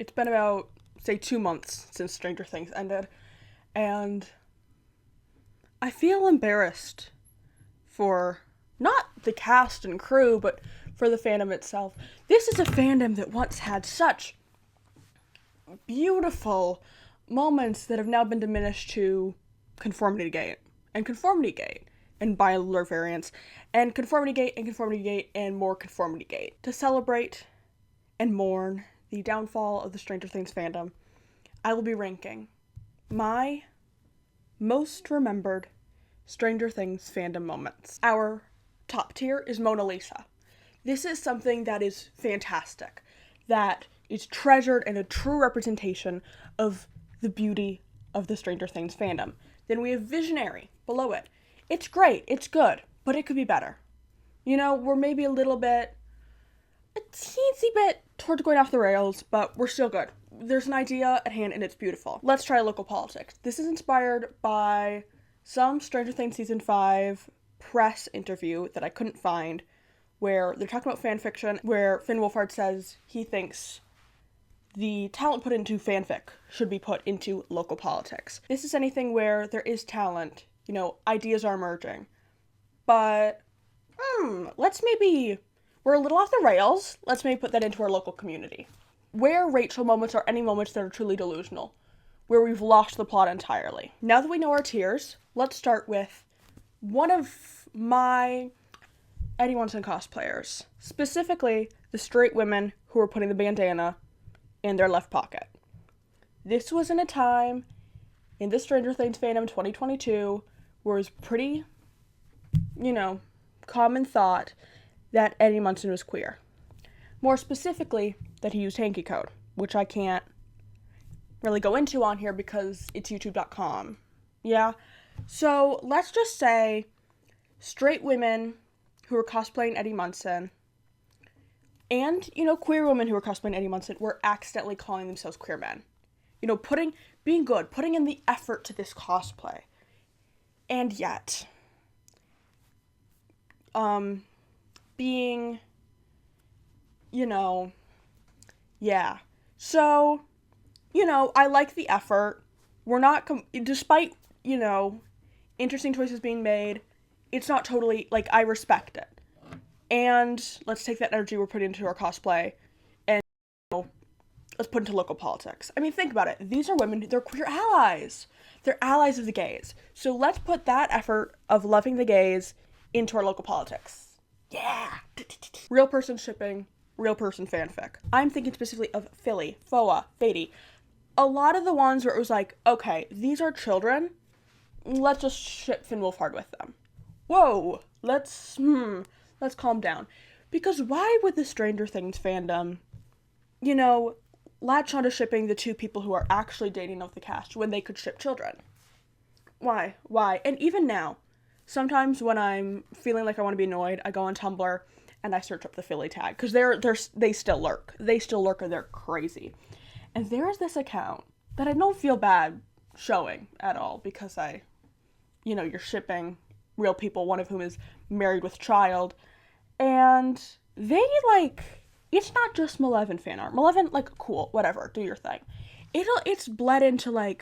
It's been about, say, 2 months since Stranger Things ended, and I feel embarrassed for not the cast and crew, but for the fandom itself. This is a fandom that once had such beautiful moments that have now been diminished to conformity gate and conformity gate and bilular variants and conformity gate and conformity gate and more conformity gate. To celebrate and mourn the downfall of the Stranger Things fandom, I will be ranking my most remembered Stranger Things fandom moments. Our top tier is Mona Lisa. This is something that is fantastic, that is treasured and a true representation of the beauty of the Stranger Things fandom. Then we have Visionary below it. It's great, it's good, but it could be better. You know, we're maybe a teensy bit towards going off the rails, but we're still good. There's an idea at hand and it's beautiful. Let's try local politics. This is inspired by some Stranger Things Season 5 press interview that I couldn't find, where they're talking about fan fiction, where Finn Wolfhard says he thinks the talent put into fanfic should be put into local politics. This is anything where there is talent, you know, ideas are emerging. But, we're a little off the rails, let's maybe put that into our local community. Where Rachel moments are any moments that are truly delusional, where we've lost the plot entirely. Now that we know our tiers, let's start with one of my Eddie Munson cosplayers, specifically the straight women who were putting the bandana in their left pocket. This was in a time in the Stranger Things fandom 2022 where it was pretty, common thought that Eddie Munson was queer. More specifically, that he used hanky code, which I can't really go into on here because it's youtube.com. Yeah? So, let's just say straight women who were cosplaying Eddie Munson and, queer women who were cosplaying Eddie Munson were accidentally calling themselves queer men. Being good, putting in the effort to this cosplay. And yet, being, yeah. So, I like the effort. We're not, despite, interesting choices being made, it's not totally, I respect it. And let's take that energy we're putting into our cosplay and, let's put it into local politics. I mean, think about it. These are women, they're queer allies. They're allies of the gays. So let's put that effort of loving the gays into our local politics. Yeah! Real person shipping, real person fanfic. I'm thinking specifically of Philly, Foa, Fady. A lot of the ones where it was like, okay, these are children, let's just ship Finn Wolfhard with them. Whoa, let's calm down. Because why would the Stranger Things fandom, latch onto shipping the two people who are actually dating of the cast when they could ship children? Why? And even now, sometimes when I'm feeling like I want to be annoyed, I go on Tumblr and I search up the Philly tag, because they still lurk. They still lurk and they're crazy. And there is this account that I don't feel bad showing at all, because you're shipping real people, one of whom is married with child, and they, it's not just Malevolent fan art. Malevolent, cool, whatever, do your thing. It's bled into,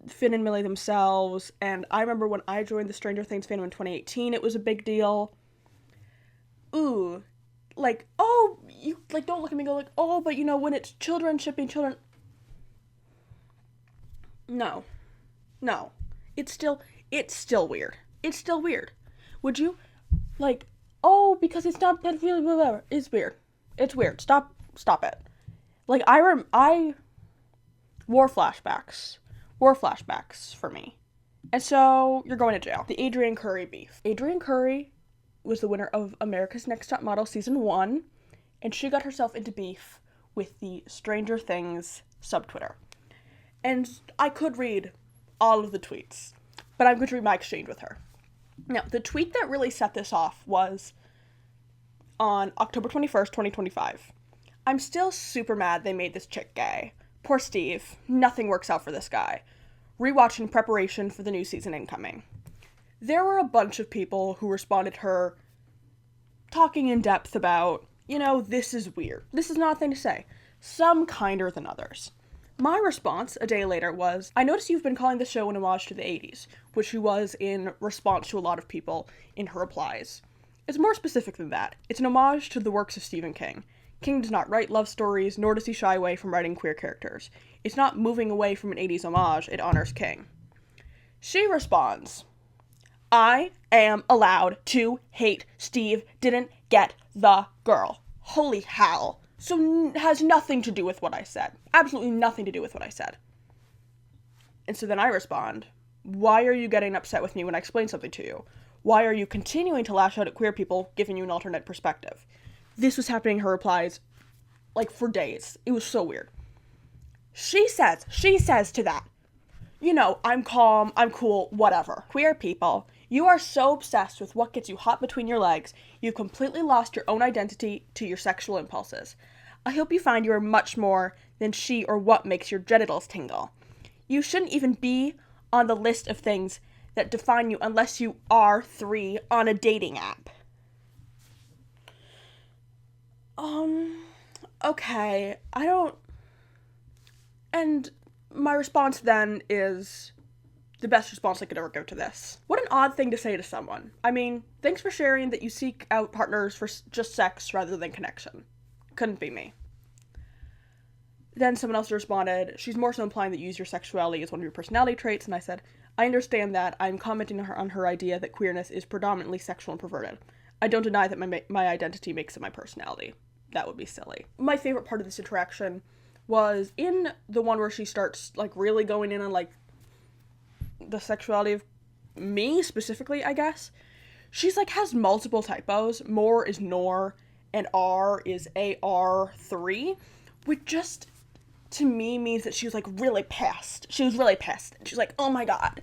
Finn and Millie themselves, and I remember when I joined the Stranger Things fandom in 2018, it was a big deal. Ooh, don't look at me and go but when it's children shipping children. No. It's still weird. It's still weird. Would you, because it's not pedophilia, whatever. It's weird. It's weird. Stop it. I war flashbacks for me. And so, you're going to jail. The Adrienne Curry beef. Adrienne Curry was the winner of America's Next Top Model Season 1, and she got herself into beef with the Stranger Things subtwitter. And I could read all of the tweets, but I'm going to read my exchange with her. Now, the tweet that really set this off was on October 21st, 2025. I'm still super mad they made this chick gay. Poor Steve. Nothing works out for this guy. Rewatch in preparation for the new season incoming. There were a bunch of people who responded to her talking in depth about, this is weird. This is not a thing to say. some kinder than others. My response a day later was, I noticed you've been calling the show an homage to the 80s, which she was in response to a lot of people in her replies. It's more specific than that. It's an homage to the works of Stephen King. King does not write love stories, nor does he shy away from writing queer characters. It's not moving away from an 80s homage, it honors King. She responds, I am allowed to hate. Steve didn't get the girl. Holy hell. So has nothing to do with what I said. Absolutely nothing to do with what I said. And so then I respond, why are you getting upset with me when I explain something to you? Why are you continuing to lash out at queer people, giving you an alternate perspective? This was happening in her replies, like, for days. It was so weird. She says to that, you know, I'm calm, I'm cool, whatever. Queer people, you are so obsessed with what gets you hot between your legs, you've completely lost your own identity to your sexual impulses. I hope you find you are much more than she or what makes your genitals tingle. You shouldn't even be on the list of things that define you unless you are 3 on a dating app. Okay, and my response then is the best response I could ever give to this. What an odd thing to say to someone. I mean, thanks for sharing that you seek out partners for just sex rather than connection. Couldn't be me. Then someone else responded, she's more so implying that you use your sexuality as one of your personality traits, and I said, I understand that. I'm commenting on her idea that queerness is predominantly sexual and perverted. I don't deny that my identity makes it my personality. That would be silly. My favorite part of this interaction was in the one where she starts, like, really going in on, like, the sexuality of me specifically, I guess. She's, like, has multiple typos. More is nor, and R is AR3, which just, to me, means that she was, like, really pissed. She was really pissed. She's like, oh my god,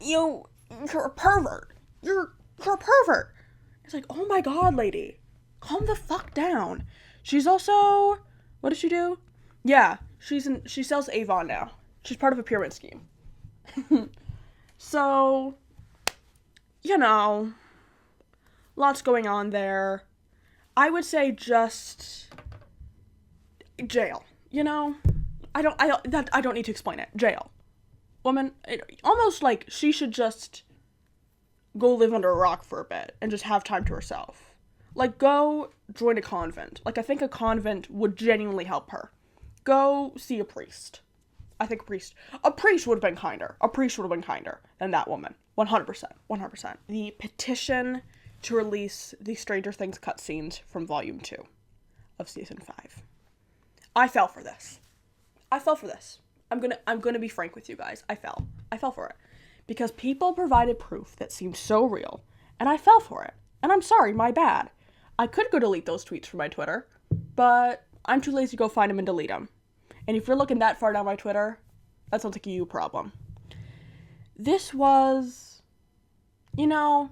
you're a pervert. You're a pervert. It's like, oh my god, lady. Calm the fuck down. She's also, what does she do? Yeah, she sells Avon now. She's part of a pyramid scheme. So, you know, lots going on there. I would say just jail, you know? I don't need to explain it. Jail. Woman, almost like she should just go live under a rock for a bit and just have time to herself. Like, go join a convent. Like, I think a convent would genuinely help her. Go see a priest. I think a priest would have been kinder. A priest would have been kinder than that woman. 100%. 100%. The petition to release the Stranger Things cutscenes from Volume 2 of Season 5. I fell for this. I'm gonna be frank with you guys. I fell for it. Because people provided proof that seemed so real, and I fell for it. And I'm sorry, my bad. I could go delete those tweets from my Twitter, but I'm too lazy to go find them and delete them. And if you're looking that far down my Twitter, that sounds like a you problem. This was, you know,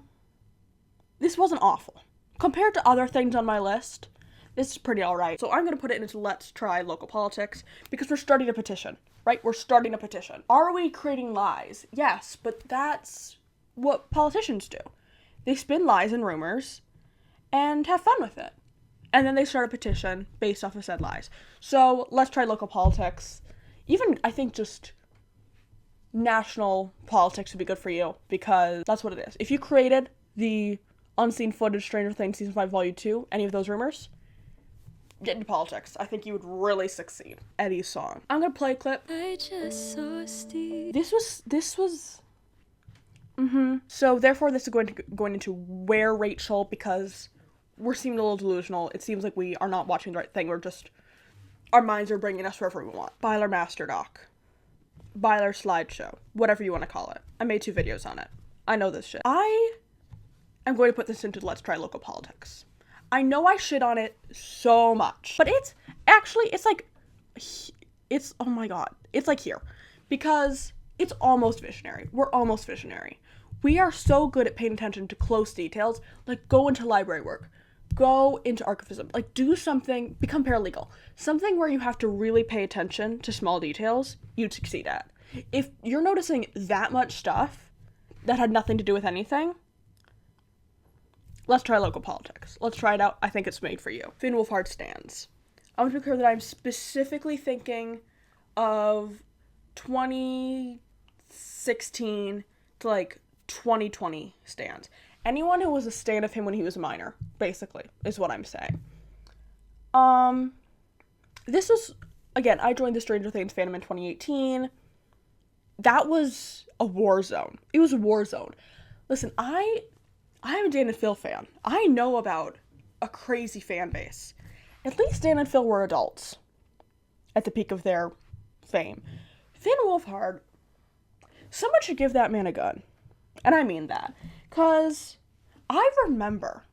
this wasn't awful. Compared to other things on my list, this is pretty alright. So I'm going to put it into Let's Try Local Politics, because we're starting a petition, right? We're starting a petition. Are we creating lies? Yes, but that's what politicians do. They spin lies and rumors and have fun with it. And then they start a petition based off of said lies. So let's try local politics. Even, I think, just national politics would be good for you, because that's what it is. If you created the unseen footage Stranger Things Season 5 Volume 2, any of those rumors, get into politics. I think you would really succeed. Eddie's song. I'm gonna play a clip. I just saw Steve. This was So therefore this is going into where Rachel, because we're seeming a little delusional. It seems like we are not watching the right thing. Our minds are bringing us wherever we want. Byler Master Doc. Byler Slideshow. Whatever you want to call it. I made 2 videos on it. I know this shit. I am going to put this into Let's Try Local Politics. I know I shit on it so much, but it's oh my god. It's like here. Because it's almost visionary. We're almost visionary. We are so good at paying attention to close details. Like, go into library work. Go into archivism. Like, do something, become paralegal. Something where you have to really pay attention to small details, you'd succeed at. If you're noticing that much stuff that had nothing to do with anything, let's try local politics. Let's try it out. I think it's made for you. Finn Wolfhard stands. I want to be clear that I'm specifically thinking of 2016 to like 2020 stands. Anyone who was a stan of him when he was a minor, basically, is what I'm saying. This was, again, I joined the Stranger Things fandom in 2018. That was a war zone. It was a war zone. Listen, I'm a Dan and Phil fan. I know about a crazy fan base. At least Dan and Phil were adults at the peak of their fame. Finn Wolfhard, someone should give that man a gun. And I mean that. Because I remember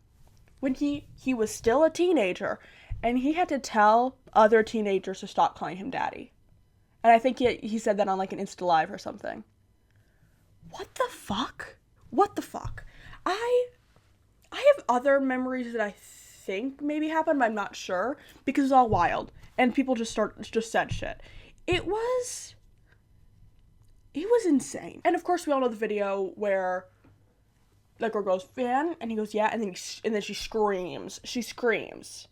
when he was still a teenager and he had to tell other teenagers to stop calling him daddy. And I think he said that on like an Insta Live or something. What the fuck? What the fuck? I have other memories that I think maybe happened, but I'm not sure, because it's all wild. And people just said shit. It was insane. And of course we all know the video where that girl goes, "Fan?" And he goes, "Yeah," and then she screams. She screams.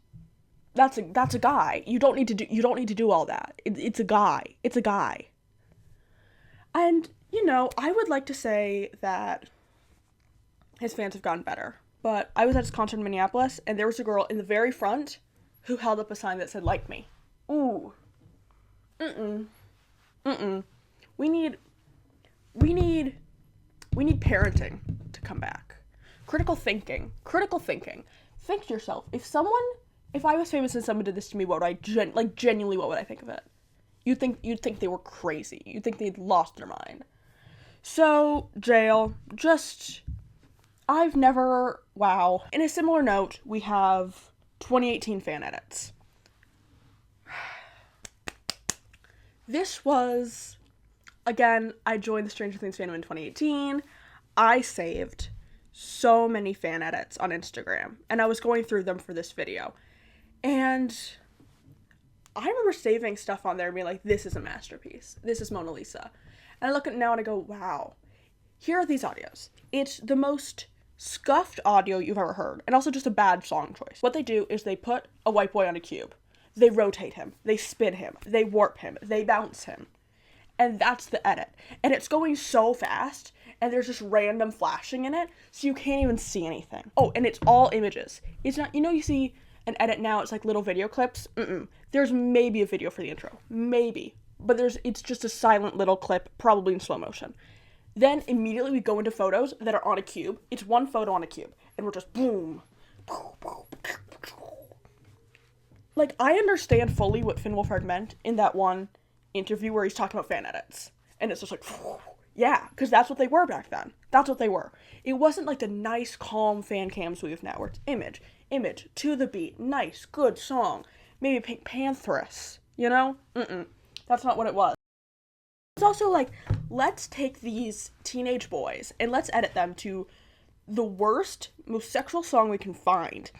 That's a guy. You don't need to do all that. It's a guy. It's a guy. And, you know, I would like to say that his fans have gotten better. But I was at his concert in Minneapolis, and there was a girl in the very front who held up a sign that said, "Like me." Ooh. We need parenting to come back. Critical thinking. Think to yourself, if I was famous and someone did this to me, what would I genuinely, what would I think of it? You'd think they were crazy. You'd think they'd lost their mind. So, jail, wow. In a similar note, we have 2018 fan edits. This was, again, I joined the Stranger Things fandom in 2018. I saved so many fan edits on Instagram, and I was going through them for this video. And I remember saving stuff on there and being like, this is a masterpiece. This is Mona Lisa. And I look at it now and I go, wow. Here are these audios. It's the most scuffed audio you've ever heard, and also just a bad song choice. What they do is they put a white boy on a cube. They rotate him. They spin him. They warp him. They bounce him. And that's the edit. And it's going so fast, and there's just random flashing in it, so you can't even see anything. Oh, and it's all images. It's not, you see an edit now, it's like little video clips. There's maybe a video for the intro. Maybe. But it's just a silent little clip, probably in slow motion. Then immediately we go into photos that are on a cube. It's one photo on a cube. And we're just boom. Like, I understand fully what Finn Wolfhard meant in that one interview where he's talking about fan edits. And it's just like, yeah, because that's what they were back then. That's what they were. It wasn't like the nice, calm fan cams we have now, where it's image, to the beat, nice, good song. Maybe Pink Pantheress, you know? That's not what it was. It's also like, let's take these teenage boys and let's edit them to the worst, most sexual song we can find.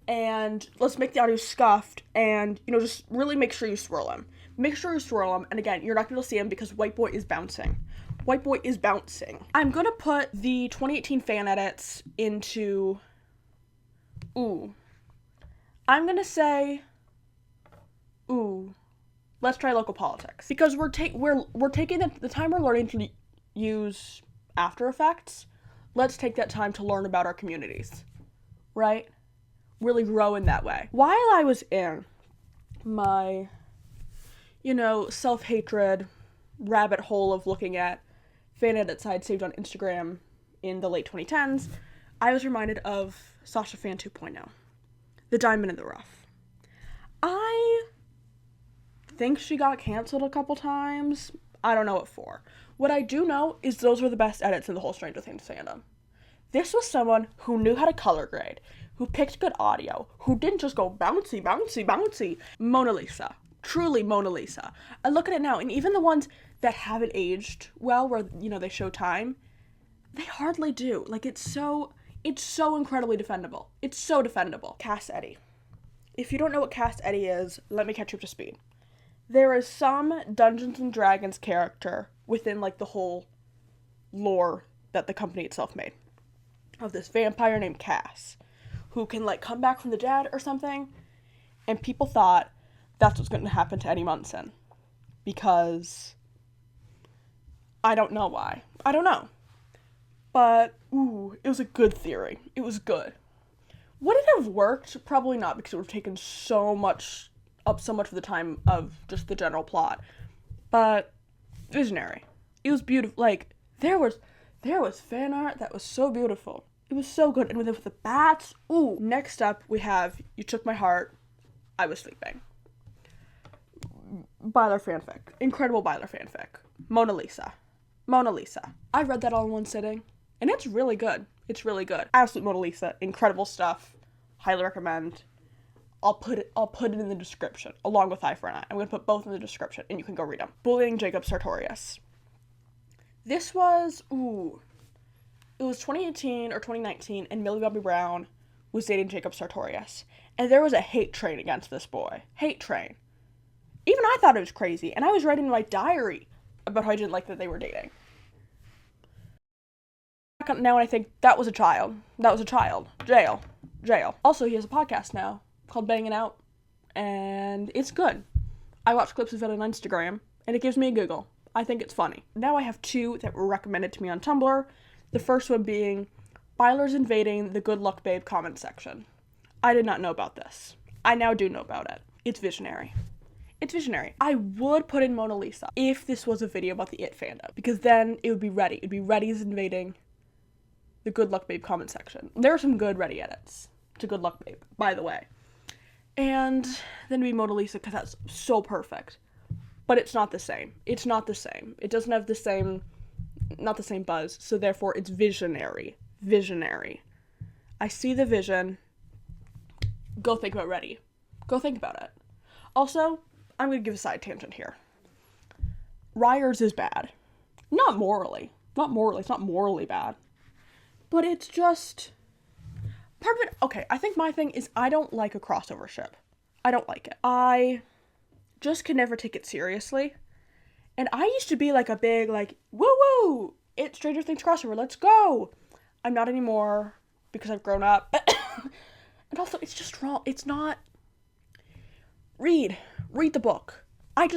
And let's make the audio scuffed and, just really make sure you swirl them. Make sure you swirl them, and again, you're not going to see them because White Boy is bouncing. White Boy is bouncing. I'm going to put the 2018 fan edits into, I'm going to say, let's try local politics. Because we're taking the time we're learning to use After Effects, let's take that time to learn about our communities, right? Really grow in that way. While I was in my, self-hatred rabbit hole of looking at fan edits I had saved on Instagram in the late 2010s, I was reminded of Sasha Fan 2.0, the Diamond in the Rough. I think she got canceled a couple times. I don't know what for. What I do know is those were the best edits in the whole Stranger Things fandom. This was someone who knew how to color grade, who picked good audio, who didn't just go bouncy, bouncy, bouncy. Mona Lisa. Truly Mona Lisa. I look at it now, and even the ones that haven't aged well, where, they show time, they hardly do. Like, it's so incredibly defendable. It's so defendable. Cass Eddy. If you don't know what Cass Eddy is, let me catch you up to speed. There is some Dungeons & Dragons character within, the whole lore that the company itself made, of this vampire named Cass, who can, come back from the dead or something, And people thought that's what's going to happen to Eddie Munson. Because I don't know why. I don't know. But, it was a good theory. It was good. Would it have worked? Probably not, because it would have taken so much of the time of just the general plot. But, visionary. It was beautiful. Like, there was fan art that was so beautiful. It was so good. And with the bats, Next up, we have You Took My Heart, I Was Sleeping. Byler fanfic. Incredible Byler fanfic. Mona Lisa. I read that all in one sitting, and it's really good. It's really good. Absolute Mona Lisa. Incredible stuff. Highly recommend. I'll put it in the description, along with Eye for an Eye. I'm going to put both in the description, and you can go read them. Bullying Jacob Sartorius. This was, it was 2018 or 2019, and Millie Bobby Brown was dating Jacob Sartorius. And there was a hate train against this boy. Hate train. Even I thought it was crazy, and I was writing in my diary about how I didn't like that they were dating. Now when I think, that was a child. Jail. Also, he has a podcast now called Banging Out, and it's good. I watch clips of it on Instagram, and it gives me a giggle. I think it's funny. Now I have two that were recommended to me on Tumblr. The first one being Byler's invading the Good Luck Babe comment section. I did not know about this. I now do know about it. It's visionary. I would put in Mona Lisa if this was a video about the It fandom, because then it would be Ready. It'd be Ready's invading the Good Luck Babe comment section. There are some good Ready edits to Good Luck Babe, by the way. And then it'd be Mona Lisa, because that's so perfect. But it's not the same. It doesn't have not the same buzz, so therefore it's visionary. I see the vision. Go think about Ready. Go think about it. Also, I'm going to give a side tangent here. Ryers is bad. Not morally. It's not morally bad. But it's just... Part of it... Okay, I think my thing is I don't like a crossover ship. I don't like it. I just can never take it seriously. And I used to be like a big, like, woo-woo! It's Stranger Things crossover, let's go! I'm not anymore, because I've grown up. And also, it's just wrong. It's not... Read the book. I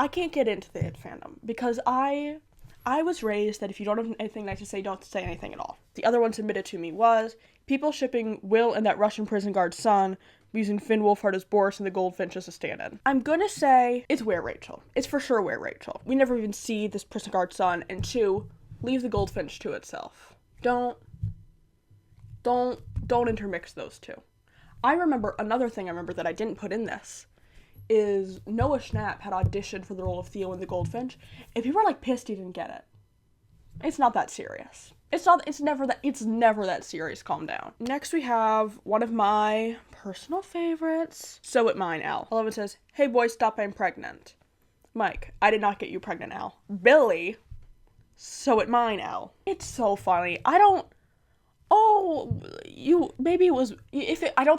can't get into the It fandom, because I was raised that if you don't have anything nice to say, don't say anything at all. The other one submitted to me was people shipping Will and that Russian prison guard's son, using Finn Wolfhard as Boris and the Goldfinch as a stand-in. I'm gonna say it's Where Rachel. It's for sure Where Rachel. We never even see this prison guard's son, and two, leave the Goldfinch to itself. Don't intermix those two. Another thing I remember that I didn't put in this is Noah Schnapp had auditioned for the role of Theo in The Goldfinch, and people were like pissed he didn't get it. It's not that serious. It's never that serious, calm down. Next we have one of my personal favorites, So It Mine, Al. 11 says, "Hey boy, stop, I'm pregnant." Mike, I did not get you pregnant, Al. Billy, So It Mine, Al. It's so funny. I don't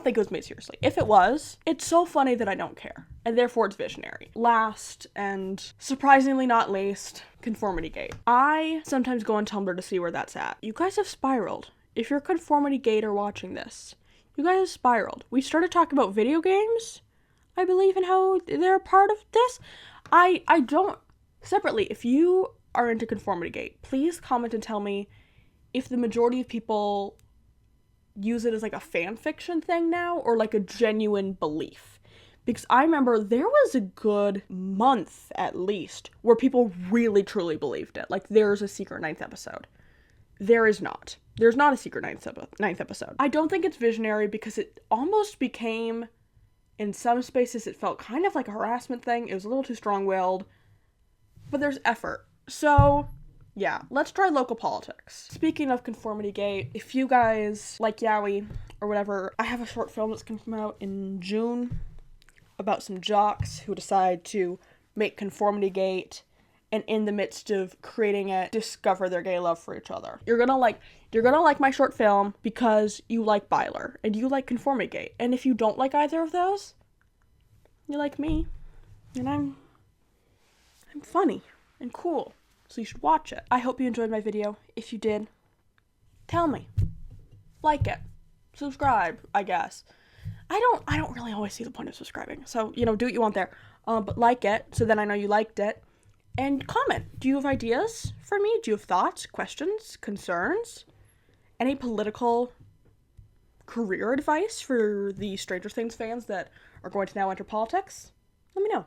think it was made seriously. If it was, it's so funny that I don't care, and therefore it's visionary. Last, and surprisingly not least, Conformity Gate. I sometimes go on Tumblr to see where that's at. You guys have spiraled. If you're Conformity Gator watching this, you guys have spiraled. We started talking about video games, I believe, and how they're a part of this. I don't... Separately, if you are into Conformity Gate, please comment and tell me if the majority of people use it as like a fan fiction thing now, or like a genuine belief. Because I remember there was a good month at least where people really truly believed it. Like, there's a secret 9th episode. There is not. There's not a secret 9th episode. I don't think it's visionary because it almost became, in some spaces, it felt kind of like a harassment thing. It was a little too strong-willed. But there's effort. So... yeah, let's try local politics. Speaking of Conformity Gate, if you guys like Yowie or whatever, I have a short film that's going to come out in June about some jocks who decide to make Conformity Gate, and in the midst of creating it, discover their gay love for each other. You're gonna like my short film because you like Byler and you like Conformity Gate. And if you don't like either of those, you like me, and I'm funny and cool. So you should watch it. I hope you enjoyed my video. If you did, tell me. Like it. Subscribe, I guess. I don't really always see the point of subscribing. So, do what you want there. But like it, so then I know you liked it. And comment. Do you have ideas for me? Do you have thoughts, questions, concerns? Any political career advice for the Stranger Things fans that are going to now enter politics? Let me know.